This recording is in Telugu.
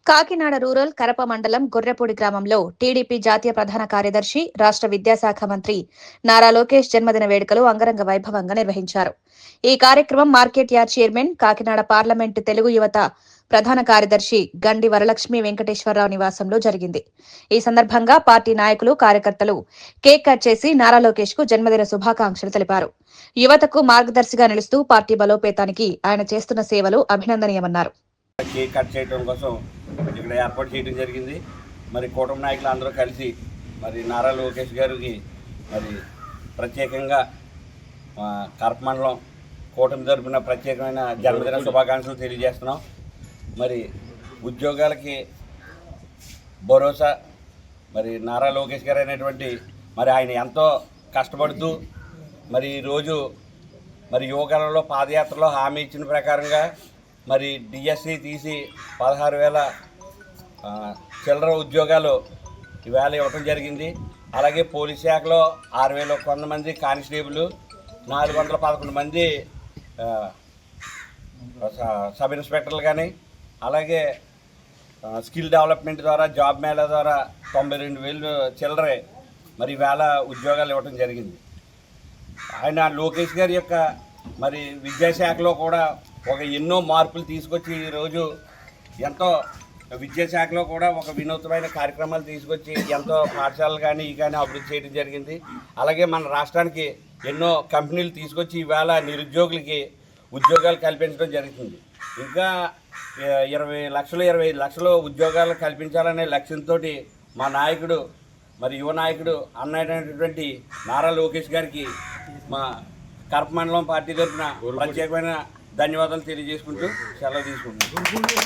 కాకినాడ రూరల్ కరప మండలం గొర్రెపూడి గ్రామంలో టీడీపీ జాతీయ ప్రధాన కార్యదర్శి రాష్ట్ర విద్యాశాఖ మంత్రి నారా లోకేష్ జన్మదిన వేడుకలు అంగరంగ వైభవంగా నిర్వహించారు. ఈ కార్యక్రమం market yard chairman, Kakinada parliament Telugu యువత ప్రధాన కార్యదర్శి గండి వరలక్ష్మి వెంకటేశ్వరరావు నివాసంలో జరిగింది. ఈ సందర్భంగా పార్టీ నాయకులు, కార్యకర్తలు కేక్ కట్ చేసి నారా లోకేష్ కు జన్మదిన శుభాకాంక్షలు తెలిపారు. యువతకు మార్గదర్శిగా నిలుస్తూ పార్టీ బలోపేతానికి ఆయన చేస్తున్న సేవలు అభినందనీయమన్నారు. కేక్ కట్ చేయడం కోసం ఇక్కడ ఏర్పాటు చేయడం జరిగింది. మరి కూటమి నాయకులు అందరూ కలిసి మరి నారా లోకేష్ గారికి మరి ప్రత్యేకంగా కరప మండలం కూటమి తరపున ప్రత్యేకమైన జన్మదిన శుభాకాంక్షలు తెలియజేస్తున్నాం. మరి ఉద్యోగాలకి భరోసా మరి నారా లోకేష్ గారు అనేటువంటి మరి ఆయన ఎంతో కష్టపడుతూ మరి ఈరోజు మరి యువకాలంలో పాదయాత్రలో హామీ ఇచ్చిన ప్రకారంగా మరి డిఎస్సి తీసి 16,000 చిల్లర ఉద్యోగాలు ఈవేళ ఇవ్వటం జరిగింది. అలాగే పోలీస్ శాఖలో 6,000 మంది కానిస్టేబుల్, 411 మంది సబ్ ఇన్స్పెక్టర్లు కానీ, అలాగే స్కిల్ డెవలప్మెంట్ ద్వారా జాబ్ మేళా ద్వారా 92,000 చిల్లరే మరి ఈవేళ ఉద్యోగాలు ఇవ్వటం జరిగింది. ఆయన లోకేష్ గారి యొక్క మరి విద్యాశాఖలో కూడా ఎన్నో మార్పులు తీసుకొచ్చి ఈరోజు ఎంతో విద్యాశాఖలో కూడా ఒక వినూత్నమైన కార్యక్రమాలు తీసుకొచ్చి ఎంతో పాఠశాలలు కానీ అభివృద్ధి చేయడం జరిగింది. అలాగే మన రాష్ట్రానికి ఎన్నో కంపెనీలు తీసుకొచ్చి ఈవేళ నిరుద్యోగులకి ఉద్యోగాలు కల్పించడం జరుగుతుంది. ఇంకా 25 లక్షలు ఉద్యోగాలు కల్పించాలనే లక్ష్యంతో మా నాయకుడు మరి యువ నాయకుడు అన్నటువంటి నారా లోకేష్ గారికి మా కరప మండలం పార్టీ తరఫున ప్రత్యేకమైన ధన్యవాదాలు తెలియజేసుకుంటూ సెలవు తీసుకుంటున్నాను.